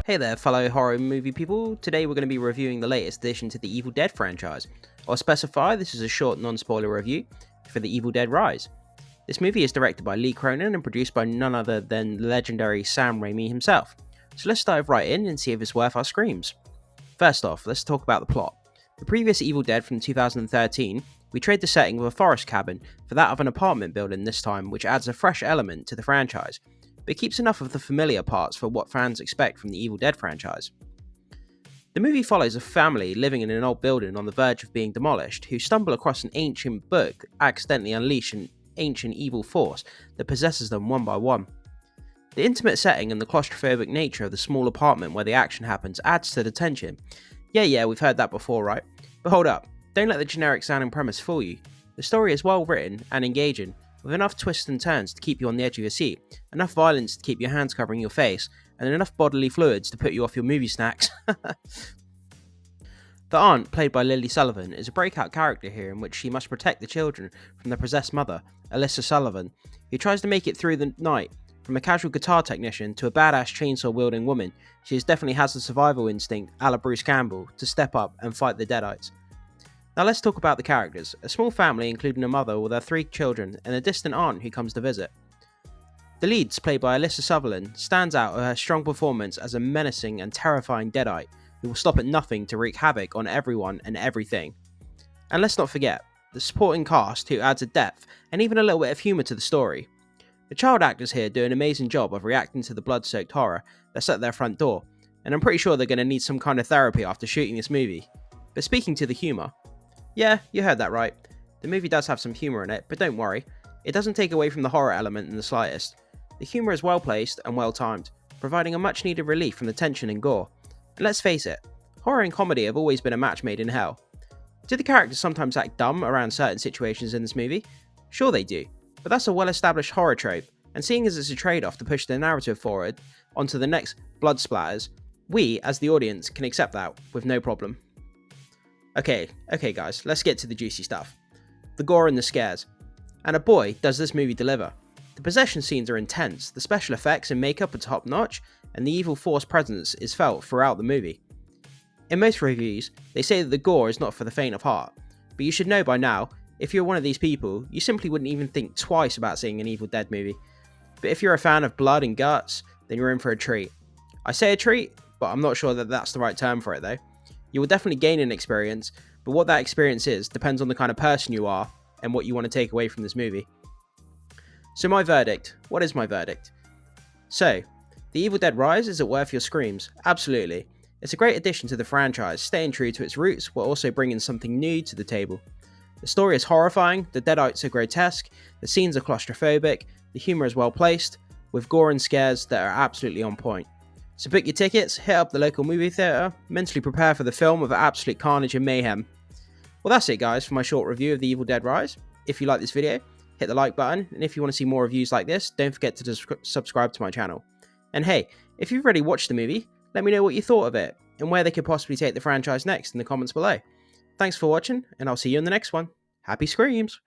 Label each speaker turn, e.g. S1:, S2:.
S1: Hey there, fellow horror movie people. Today we're going to be reviewing the latest addition to the Evil Dead franchise. I'll specify this is a short non-spoiler review for the Evil Dead Rise. This movie is directed by Lee Cronin and produced by none other than the legendary Sam Raimi himself. So let's dive right in and see if it's worth our screams. First off, let's talk about the plot. The previous Evil Dead from 2013, we trade the setting of a forest cabin for that of an apartment building this time, which adds a fresh element to the franchise, but keeps enough of the familiar parts for what fans expect from the Evil Dead franchise. The movie follows a family living in an old building on the verge of being demolished, who stumble across an ancient book that accidentally unleash an ancient evil force that possesses them one by one. The intimate setting and the claustrophobic nature of the small apartment where the action happens adds to the tension. Yeah, we've heard that before, right? But hold up, don't let the generic sounding premise fool you. The story is well written and engaging, with enough twists and turns to keep you on the edge of your seat, enough violence to keep your hands covering your face, and enough bodily fluids to put you off your movie snacks. The aunt, played by Lilly Sullivan, is a breakout character here in which she must protect the children from their possessed mother, Lilly Sullivan, who tries to make it through the night. From a casual guitar technician to a badass chainsaw-wielding woman, she definitely has the survival instinct, a la Bruce Campbell, to step up and fight the deadites. Now let's talk about the characters. A small family including a mother with her 3 children and a distant aunt who comes to visit. The leads, played by Lilly Sullivan, stands out with her strong performance as a menacing and terrifying deadite who will stop at nothing to wreak havoc on everyone and everything. And let's not forget, the supporting cast who adds a depth and even a little bit of humour to the story. The child actors here do an amazing job of reacting to the blood-soaked horror that's at their front door, and I'm pretty sure they're going to need some kind of therapy after shooting this movie. But speaking to the humour, yeah, you heard that right. The movie does have some humour in it, but don't worry, it doesn't take away from the horror element in the slightest. The humour is well placed and well timed, providing a much needed relief from the tension and gore. And let's face it, horror and comedy have always been a match made in hell. Do the characters sometimes act dumb around certain situations in this movie? Sure they do, but that's a well established horror trope, and seeing as it's a trade off to push the narrative forward onto the next blood splatters, we, as the audience, can accept that with no problem. Okay guys, let's get to the juicy stuff. The gore and the scares. And boy, does this movie deliver. The possession scenes are intense, the special effects and makeup are top notch, and the evil force presence is felt throughout the movie. In most reviews, they say that the gore is not for the faint of heart, but you should know by now, if you're one of these people, you simply wouldn't even think twice about seeing an Evil Dead movie. But if you're a fan of blood and guts, then you're in for a treat. I say a treat, but I'm not sure that that's the right term for it though. You will definitely gain an experience, but what that experience is depends on the kind of person you are and what you want to take away from this movie. So my verdict. What is my verdict? So, The Evil Dead Rise, is it worth your screams? Absolutely. It's a great addition to the franchise, staying true to its roots while also bringing something new to the table. The story is horrifying, the deadites are grotesque, the scenes are claustrophobic, the humour is well placed, with gore and scares that are absolutely on point. So book your tickets, hit up the local movie theatre, mentally prepare for the film of absolute carnage and mayhem. Well, that's it guys for my short review of The Evil Dead Rise. If you like this video, hit the like button, and if you want to see more reviews like this, don't forget to subscribe to my channel. And hey, if you've already watched the movie, let me know what you thought of it, and where they could possibly take the franchise next in the comments below. Thanks for watching, and I'll see you in the next one. Happy screams!